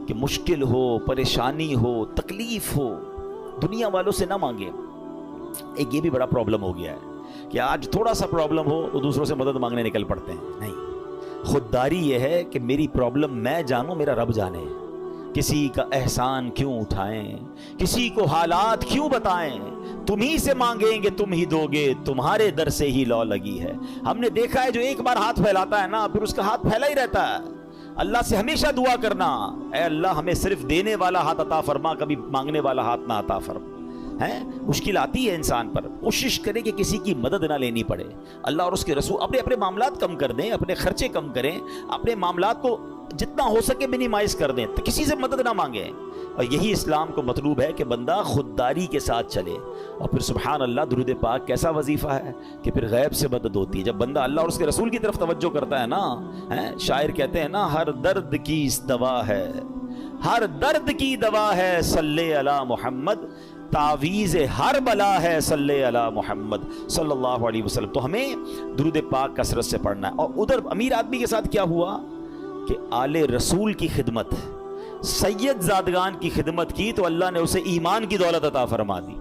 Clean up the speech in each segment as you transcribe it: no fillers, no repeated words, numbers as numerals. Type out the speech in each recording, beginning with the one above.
کہ مشکل ہو، پریشانی ہو، تکلیف ہو، دنیا والوں سے نہ مانگیں۔ ایک یہ بھی بڑا پرابلم ہو گیا ہے کہ آج تھوڑا سا پرابلم ہو تو دوسروں سے مدد مانگنے نکل پڑتے ہیں۔ نہیں، خودداری یہ ہے کہ میری پرابلم میں جانوں، میرا رب جانے۔ کسی کا احسان کیوں اٹھائیں، کسی کو حالات کیوں بتائیں، تم ہی سے مانگیں گے تم ہی دو گے، تمہارے در سے ہی لو لگی ہے۔ ہم نے دیکھا ہے جو ایک بار ہاتھ پھیلاتا ہے نا، پھر اس کا ہاتھ پھیلا ہی رہتا ہے۔ اللہ سے ہمیشہ دعا کرنا، اے اللہ ہمیں صرف دینے والا ہاتھ عطا فرما، کبھی مانگنے والا ہاتھ نہ عطا فرما۔ مشکل آتی ہے انسان پر، کوشش کرے کہ کسی کی مدد نہ لینی پڑے۔ اللہ اور اس کے رسول اپنے معاملات کم کر دیں، اپنے خرچے کم کریں، اپنے معاملات کو جتنا ہو سکے منیمائز کر دیں، تو کسی سے مدد نہ مانگیں۔ اور یہی اسلام کو مطلوب ہے کہ بندہ خودداری کے ساتھ چلے۔ اور پھر سبحان اللہ، درود پاک کیسا وظیفہ ہے کہ پھر غیب سے مدد ہوتی ہے جب بندہ اللہ اور اس کے رسول کی طرف توجہ کرتا ہے نا۔ شاعر کہتے ہیں نا، ہر درد کی دوا ہے، ہر درد کی دوا ہے صلی علی محمد، تعویذ ہر بلا ہے صلی علی محمد صلی اللہ علیہ وسلم۔ تو ہمیں درود پاک کثرت سے پڑھنا ہے۔ اور ادھر امیر آدمی کے ساتھ کیا ہوا کہ آل رسول کی خدمت، سید زادگان کی خدمت کی تو اللہ نے اسے ایمان کی دولت عطا فرما دی۔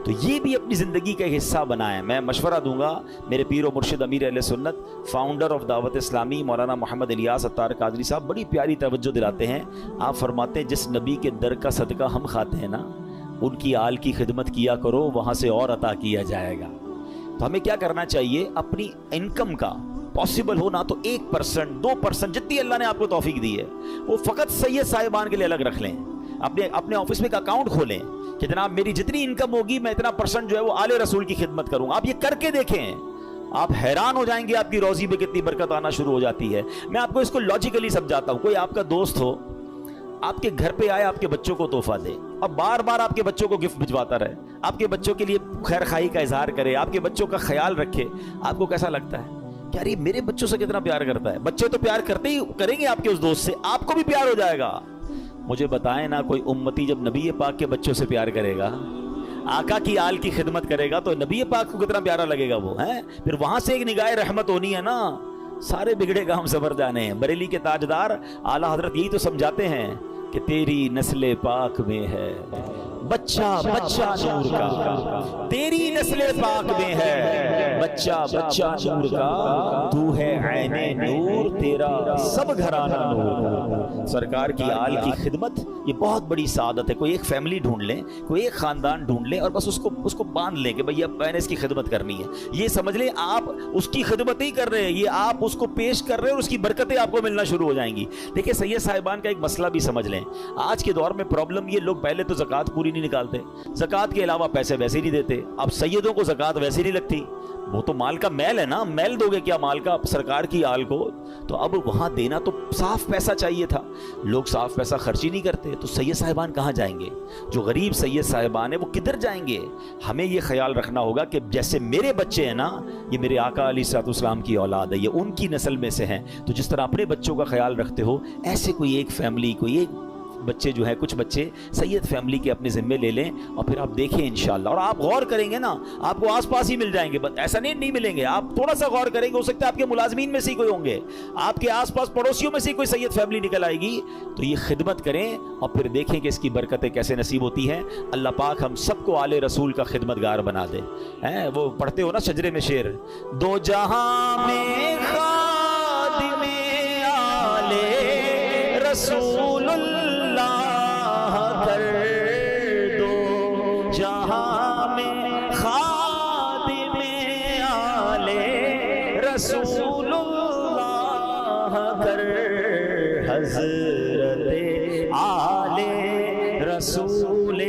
تو یہ بھی اپنی زندگی کا حصہ بنائیں۔ میں مشورہ دوں گا، میرے پیر و مرشد امیر اہل سنت، فاؤنڈر آف دعوت اسلامی، مولانا محمد الیاس عطار قادری صاحب بڑی پیاری توجہ دلاتے ہیں۔ آپ فرماتے ہیں جس نبی کے در کا صدقہ ہم کھاتے ہیں نا، ان کی آل کی خدمت کیا کرو، وہاں سے اور عطا کیا جائے گا۔ تو ہمیں کیا کرنا چاہیے، اپنی انکم کا پاسبل ہو نا تو 1%، 2% جتنی اللہ نے آپ کو توفیق دی ہے، وہ فقط سید صاحبان کے لیے الگ رکھ لیں۔ اپنے آفس میں ایک اکاؤنٹ کھولیں کہ جناب میری جتنی انکم ہوگی میں اتنا % جو ہے وہ آل رسول کی خدمت کروں گا۔ آپ یہ کر کے دیکھیں، آپ حیران ہو جائیں گے آپ کی روزی میں کتنی برکت آنا شروع ہو جاتی ہے۔ میں آپ کو اس کو لاجیکلی سمجھاتا ہوں۔ کوئی آپ کا دوست ہو، آپ کے گھر پہ آئے، آپ کے بچوں کو تحفہ دے اور بار بار آپ کے بچوں کو گفٹ بھجواتا رہے، آپ کے بچوں کے لیے خیر خواہی کا اظہار کرے، آپ کے بچوں کا خیال رکھے، آپ کو کیسا لگتا ہے کہ یار یہ میرے بچوں سے کتنا پیار کرتا ہے؟ بچے تو پیار کرتے ہی کریں گے آپ کے اس دوست سے، آپ کو بھی پیار ہو جائے گا۔ مجھے بتائیں نا، کوئی امتی جب نبی پاک کے بچوں سے پیار کرے گا، آقا کی آل کی خدمت کرے گا، تو نبی پاک کو کتنا پیارا لگے گا وہ ہیں۔ پھر وہاں سے ایک نگاہ رحمت ہونی ہے نا۔ سارے بگڑے کام سنور جانے ہیں۔ بریلی کے تاجدار اعلیٰ حضرت یہی تو سمجھاتے ہیں کہ تیری نسل پاک میں ہے بچہ بچہ نور کا، تیری نسل پاک میں ہے بچہ بچہ نور کا، تو ہے عین نور، تیرا سب گھرانہ نور۔ سرکار کی آل کی خدمت یہ بہت بڑی سعادت ہے۔ کوئی ایک فیملی ڈھونڈ لیں، کوئی ایک خاندان ڈھونڈ لیں اور بس اس کو باندھ لیں کہ بھئی اب میں نے اس کی خدمت کرنی ہے۔ یہ سمجھ لیں آپ اس کی خدمت نہیں کر رہے ہیں، یہ آپ اس کو پیش کر رہے ہیں اور اس کی برکتیں آپ کو ملنا شروع ہو جائیں گی۔ دیکھیں سید صاحبان کا ایک مسئلہ بھی سمجھ لیں۔ آج کے دور میں پرابلم یہ، لوگ پہلے تو زکوٰۃ پوری نہیں نکالتے، زکوٰۃ کے علاوہ پیسے ویسے نہیں دیتے۔ اب سیدوں کو زکوٰۃ ویسے نہیں لگتی، وہ تو مال کا میل ہے نا، میل دو گے کیا مال کا سرکار کی آل کو؟ تو اب وہاں دینا تو صاف پیسہ چاہیے تھا، لوگ صاف پیسہ خرچ ہی نہیں کرتے۔ تو سید صاحبان کہاں جائیں گے؟ جو غریب سید صاحبان ہیں وہ کدھر جائیں گے؟ ہمیں یہ خیال رکھنا ہوگا کہ جیسے میرے بچے ہیں نا، یہ میرے آقا علیہ الصلوۃ والسلام کی اولاد ہے، یہ ان کی نسل میں سے ہیں، تو جس طرح اپنے بچوں کا خیال رکھتے ہو، ایسے کوئی ایک فیملی، کوئی ایک بچے جو ہیں، کچھ بچے سید فیملی کے اپنے ذمے لے لیں اور پھر آپ دیکھیں انشاءاللہ۔ اور آپ غور کریں گے نا، آپ کو آس پاس ہی مل جائیں گے، ایسا نہیں ملیں گے۔ آپ تھوڑا سا غور کریں گے، ہو سکتا ہے آپ کے ملازمین میں سے ہی کوئی ہوں گے، آپ کے آس پاس پڑوسیوں میں سے کوئی سید فیملی نکل آئے گی۔ تو یہ خدمت کریں اور پھر دیکھیں کہ اس کی برکتیں کیسے نصیب ہوتی ہیں۔ اللہ پاک ہم سب کو آل رسول کا خدمتگار بنا دے۔ وہ پڑھتے ہو نا شجرے میں شعر، دو جہاں میں خادم آل رسول کر دو، جہاں میں خادم آل رسول اللہ کر، حضرت آل رسول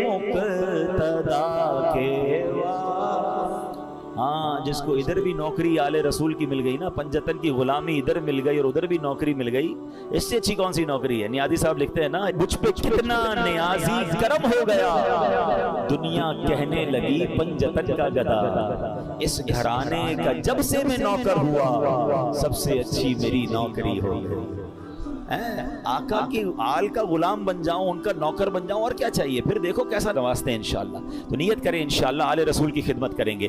مقتدا کے۔ ہاں، جس کو ادھر بھی نوکری آل رسول کی مل گئی نا، پنجتن کی غلامی ادھر مل گئی اور ادھر بھی نوکری مل گئی، اس سے اچھی کون سی نوکری ہے؟ نیازی صاحب لکھتے ہیں نا، مجھ پہ کتنا نیازی کرم ہو گیا، دنیا کہنے لگی پنجتن کا گدا، اس گھرانے کا جب سے میں نوکر ہوا، سب سے اچھی میری نوکری ہو گئی۔ آقا کی آل کا غلام بن جاؤں، ان کا نوکر بن جاؤں، اور کیا چاہیے؟ پھر دیکھو کیسا نوازتے ہیں انشاءاللہ۔ تو نیت کریں انشاءاللہ آل رسول کی خدمت کریں گے۔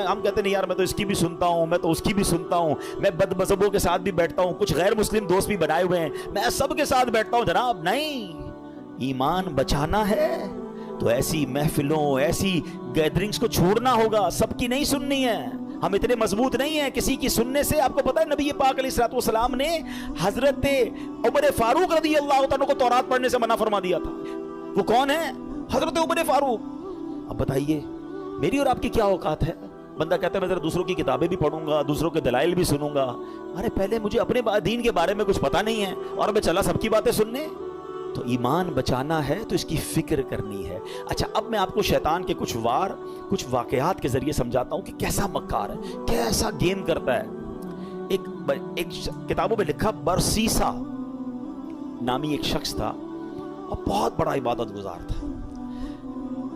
ہم کہتے نہیں یار میں تو اس کی بھی سنتا ہوں، میں تو اس کی بھی سنتا ہوں، میں بد مذہبوں کے ساتھ بھی بیٹھتا ہوں، کچھ غیر مسلم دوست بھی بنائے ہوئے ہیں، میں سب کے ساتھ بیٹھتا ہوں. جناب نہیں، ایمان بچانا ہے تو ایسی محفلوں، ایسی گیدرنگز کو چھوڑنا ہوگا. سب کی نہیں سننی ہے. ہم اتنے مضبوط نہیں ہیں کسی کی سننے سے. آپ کو پتہ ہے نبی پاک علیہ الصلوۃ والسلام نے حضرت عمر فاروق رضی اللہ تعالیٰ کو تورات پڑھنے سے منع فرما دیا تھا. وہ کون ہے؟ حضرت عمر فاروق. اب بتائیے میری اور آپ کی کیا اوقات ہے؟ بندہ کہتا ہے میں ذرا دوسروں کی کتابیں بھی پڑھوں گا، دوسروں کے دلائل بھی سنوں گا. ارے پہلے مجھے اپنے دین کے بارے میں کچھ پتہ نہیں ہے اور میں چلا سب کی باتیں سننے. تو ایمان بچانا ہے تو اس کی فکر کرنی ہے. اچھا اب میں آپ کو شیطان کے کچھ واقعات کے ذریعے سمجھاتا ہوں کہ کیسا مکار ہے، کیسا گیم کرتا ہے. ایک کتابوں میں لکھا برسیسا نامی ایک شخص تھا اور بہت بڑا عبادت گزار تھا.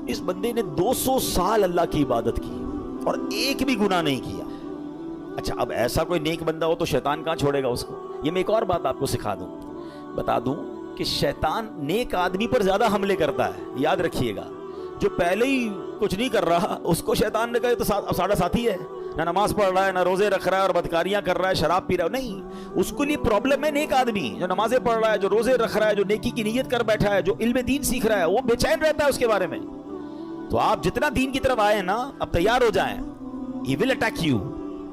اس بندے نے 200 سال اللہ کی عبادت کی اور ایک بھی گناہ نہیں کیا. اچھا اب ایسا کوئی نیک بندہ ہو تو شیطان کہاں چھوڑے گا اس کو؟ یہ میں ایک اور بات آپ کو بتا دوں کہ شیطان نیک آدمی پر زیادہ حملے کرتا ہے. یاد رکھیے گا، جو پہلے ہی کچھ نہیں کر رہا اس کو شیطان نے کہا تو ساڑھا ساتھی ہے، نہ نماز پڑھ رہا ہے، نہ روزے رکھ رہا ہے اور بدکاریاں کر رہا ہے، شراب پی رہا ہے. نہیں، اس کو لیے پرابلم ہے نیک آدمی جو نمازیں پڑھ رہا ہے، جو روزے رکھ رہا ہے، جو نیکی کی نیت کر بیٹھا ہے، جو علم دین سیکھ رہا ہے، وہ بے چین رہتا ہے اس کے بارے میں. تو آپ جتنا دین کی طرف آئے نا اب تیار ہو جائیں. He will attack you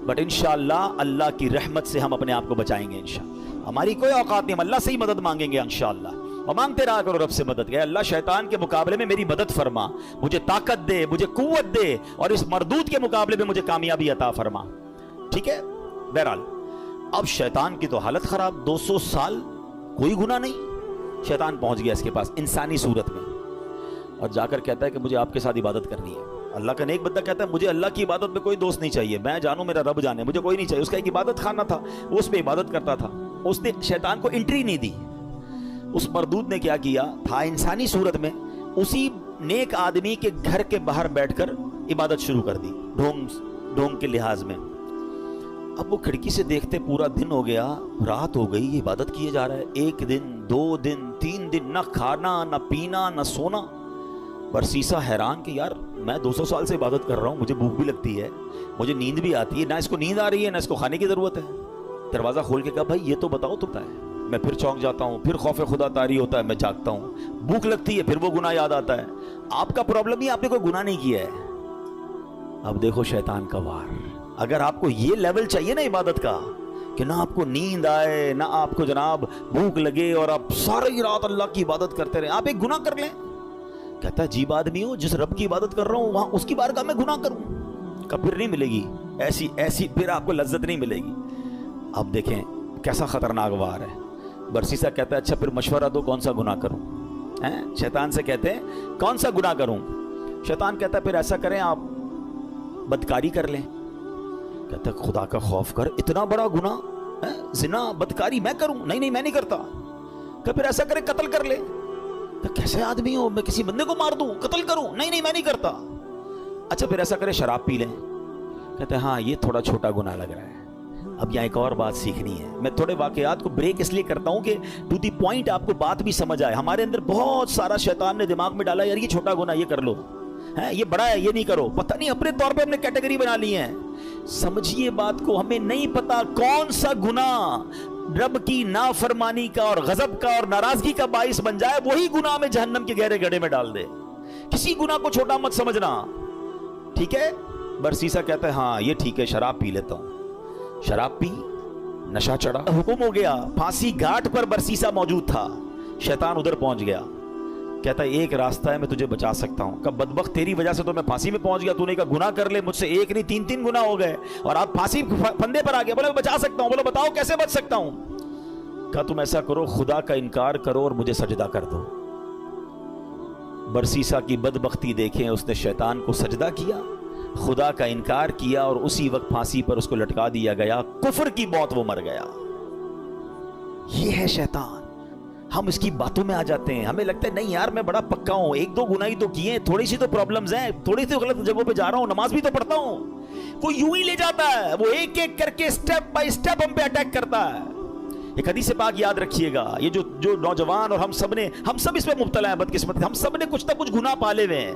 but انشاءاللہ اللہ کی رحمت سے ہم اپنے آپ کو بچائیں گے. انشاءاللہ ہماری کوئی اوقات نہیں، ہم اللہ سے ہی مدد مانگیں گے انشاءاللہ. اور مانگتے رہا کرو رب سے مدد. کہ اللہ شیطان کے مقابلے میں میری مدد فرما، مجھے طاقت دے، مجھے قوت دے اور اس مردود کے مقابلے میں مجھے کامیابی عطا فرما. ٹھیک ہے. بہرحال اب شیطان کی تو حالت خراب. 200 سال کوئی گناہ نہیں. شیطان پہنچ گیا اس کے پاس انسانی صورت میں اور جا کر کہتا ہے کہ مجھے آپ کے ساتھ عبادت کرنی ہے. اللہ کا نیک بندہ کہتا ہے مجھے اللہ کی عبادت میں کوئی دوست نہیں چاہیے، میں جانوں میرا رب جانے، مجھے کوئی نہیں چاہیے. اس کا ایک عبادت خانہ تھا، وہ اس پہ عبادت کرتا تھا. اس نے شیطان کو انٹری نہیں دی. اس مردود نے کیا کیا تھا انسانی صورت میں، اسی نیک آدمی کے گھر کے باہر بیٹھ کر عبادت شروع کر دی ڈھونگ کے لحاظ میں. اب وہ کھڑکی سے دیکھتے پورا دن ہو گیا، رات ہو گئی، یہ عبادت کیے جا رہا ہے. 1 دن 2 دن 3 دن نہ کھانا نہ پینا نہ سونا. برسیسا حیران کہ یار میں 200 سال سے عبادت کر رہا ہوں، مجھے بھوک بھی لگتی ہے، مجھے نیند بھی آتی ہے، نہ اس کو نیند آ رہی ہے نہ اس کو کھانے کی ضرورت ہے. دروازہ کھول کے کہا بھائی یہ تو بتاؤ تو ہے. میں پھر چونک جاتا ہوں، پھر خوف خدا طاری ہوتا ہے، میں جاگتا ہوں، بھوک لگتی ہے، پھر وہ گناہ یاد آتا ہے. آپ کا پرابلم ہی آپ نے کوئی گناہ نہیں کیا ہے. اب دیکھو شیطان کا وار. اگر آپ کو یہ لیول چاہیے نا عبادت کا کہ نہ آپ کو نیند آئے نہ آپ کو جناب بھوک لگے اور آپ ساری رات اللہ کی عبادت کرتے رہیں، آپ ایک گناہ کر لیں. کہتا ہے عجیب آدمی ہو، جس رب کی عبادت کر رہا ہوں وہاں اس کی بارگاہ میں گناہ کروں. کہ پھر نہیں ملے گی ایسی پھر آپ کو لذت نہیں ملے گی. اب دیکھیں کیسا خطرناک وار ہے. برسیسا کہتا ہے اچھا پھر مشورہ دو کون سا گناہ کروں. شیطان سے کہتے ہیں کون سا گناہ کروں. شیطان کہتا ہے پھر ایسا کریں آپ بدکاری کر لیں. کہتا ہے خدا کا خوف کر، اتنا بڑا گناہ زنا بدکاری میں کروں؟ نہیں میں نہیں کرتا. کہ پھر ایسا کریں قتل کر لیں. کہ کیسے آدمی ہو، میں کسی بندے کو مار دوں قتل کروں؟ نہیں میں نہیں کرتا. اچھا پھر ایسا کریں شراب پی لیں. کہتے ہیں ہاں یہ تھوڑا چھوٹا گناہ لگ رہا ہے. اب یہاں ایک اور بات سیکھنی ہے. میں تھوڑے واقعات کو بریک اس لیے کرتا ہوں کہ ٹو دی پوائنٹ آپ کو بات بھی سمجھ آئے. ہمارے اندر بہت سارا شیطان نے دماغ میں ڈالا یار یہ چھوٹا گناہ یہ کر لو، یہ بڑا ہے یہ نہیں کرو. پتہ نہیں اپنے طور پہ ہم نے کیٹیگری بنا لی ہے. سمجھیے بات کو. ہمیں نہیں پتا کون سا گناہ رب کی نافرمانی کا اور غضب کا اور ناراضگی کا باعث بن جائے، وہی گناہ میں جہنم کے گہرے گڑھے میں ڈال دے. کسی گناہ کو چھوٹا مت سمجھنا. ٹھیک ہے. برسیسا کہتا ہے ہاں یہ ٹھیک ہے شراب پی لیتا ہوں. شراب پی، نشہ چڑھا، حکم ہو گیا. پھانسی گھاٹ پر برسیسا موجود تھا. شیطان ادھر پہنچ گیا. کہتا ہے ایک راستہ ہے میں تجھے بچا سکتا ہوں. کہ بدبخت تیری وجہ سے تو میں پھانسی میں پہنچ گیا. تو نے کہا گناہ کر لے، مجھ سے ایک نہیں 3 گناہ ہو گئے اور آپ پھانسی پھندے پر آ گئے. بولے میں بچا سکتا ہوں. بولو بتاؤ کیسے بچ سکتا ہوں. کہا تم ایسا کرو خدا کا انکار کرو اور مجھے سجدہ کر دو. برسیسا کی بدبختی دیکھیں، اس نے شیطان کو سجدہ کیا، خدا کا انکار کیا اور اسی وقت پھانسی پر اس کو لٹکا دیا گیا. کفر کی موت وہ مر گیا. یہ ہے شیطان. ہم اس کی باتوں میں آ جاتے ہیں. ہمیں لگتا ہے نہیں یار میں بڑا پکا ہوں، 1-2 گناہ ہی تو کیے، تھوڑی سی تو پرابلمز ہیں، تھوڑی سی غلط جگہوں پہ جا رہا ہوں، نماز بھی تو پڑھتا ہوں. وہ یوں ہی لے جاتا ہے، وہ ایک ایک کر کے سٹیپ بائی سٹیپ ہم پہ اٹیک کرتا ہے. ایک حدیث پاک یاد رکھیے گا. یہ جو نوجوان اور ہم سب اس میں مبتلا ہیں بدقسمت، ہم سب نے کچھ نہ کچھ گناہ پالے ہوئے ہیں.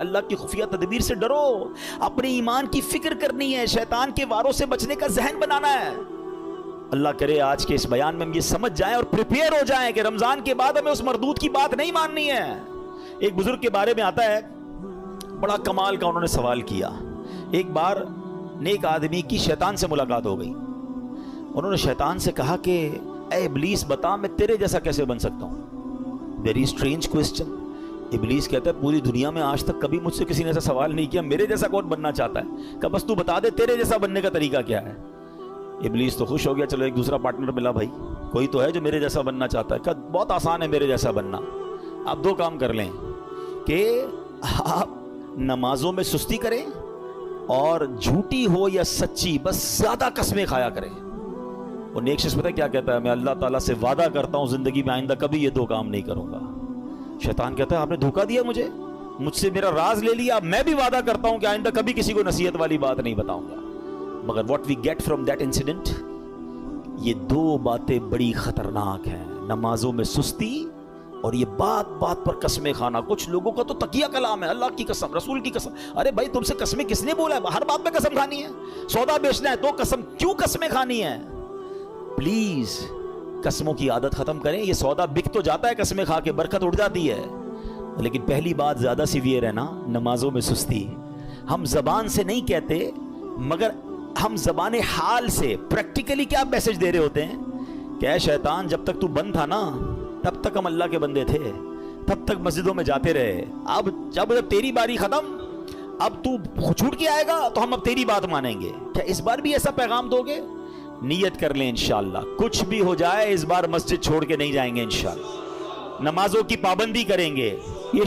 اللہ کی خفیہ تدبیر سے ڈرو. اپنے ایمان کی فکر کرنی ہے, شیطان کے واروں سے بچنے کا ذہن بنانا ہے. اللہ کرے آج کے اس بیان میں ہم یہ سمجھ جائیں اور پریپیئر ہو جائیں کہ رمضان کے بعد ہمیں اس مردود کی بات نہیں ماننی ہے. ایک بزرگ کے بارے میں آتا ہے, بڑا کمال کا انہوں نے سوال کیا. ایک بار نیک آدمی کی شیطان سے ملاقات ہو گئی. انہوں نے شیطان سے کہا کہ اے ابلیس بتا میں تیرے جیسا کیسے بن سکتا ہوں. Very strange question. ابلیس کہتا ہے پوری دنیا میں آج تک کبھی مجھ سے کسی نے ایسا سوال نہیں کیا, میرے جیسا کون بننا چاہتا ہے, کہ بس تو بتا دے تیرے جیسا بننے کا طریقہ کیا ہے. ابلیس تو خوش ہو گیا, چلو ایک دوسرا پارٹنر ملا, بھائی کوئی تو ہے جو میرے جیسا بننا چاہتا ہے. کہ بہت آسان ہے میرے جیسا بننا. آپ دو کام کر لیں کہ آپ نمازوں میں سستی کریں اور جھوٹی ہو یا سچی بس زیادہ قسمیں کھایا کریں. وہ نیک شخص پتہ کیا کہتا ہے, میں اللہ تعالیٰ سے وعدہ کرتا ہوں زندگی میں آئندہ کبھی یہ دو کام نہیں کروں گا. شیطان کہتا ہے آپ نے دھوکہ دیا مجھ سے میرا راز لے لیا. میں بھی وعدہ کرتا ہوں کہ آئندہ کبھی کسی کو نصیحت والی بات نہیں بتاؤں گا. مگر what we get from that incident, یہ دو باتیں بڑی خطرناک ہیں. نمازوں میں سستی اور یہ بات بات پر قسمیں کھانا. کچھ لوگوں کا تو تقیہ کلام ہے, اللہ کی قسم, رسول کی قسم. ارے بھائی تم سے قسمیں کس نے بولا ہے؟ ہر بات میں قسم کھانی ہے. سودا بیچنا ہے تو قسم, کیوں قسمیں کھانی ہے؟ پلیز قسموں کی عادت ختم کریں. یہ سودا بک تو جاتا ہے قسمیں کھا کے, برکت اڑ جاتی ہے. لیکن پہلی بات زیادہ سیویئر ہے نا, نمازوں میں سستی. ہم زبان سے نہیں کہتے مگر ہم زبان حال سے پریکٹیکلی کیا میسج دے رہے ہوتے ہیں کہ اے شیطان جب تک تو بند تھا نا تب تک ہم اللہ کے بندے تھے, تب تک مسجدوں میں جاتے رہے. اب جب تیری باری ختم, اب تو چھوٹ کے آئے گا تو ہم اب تیری بات مانیں گے. کیا اس بار بھی ایسا پیغام دو گے؟ نیت کر لیں انشاءاللہ کچھ بھی ہو جائے اس بار مسجد چھوڑ کے نہیں جائیں گے انشاءاللہ. نمازوں کی پابندی کریں گے. یہ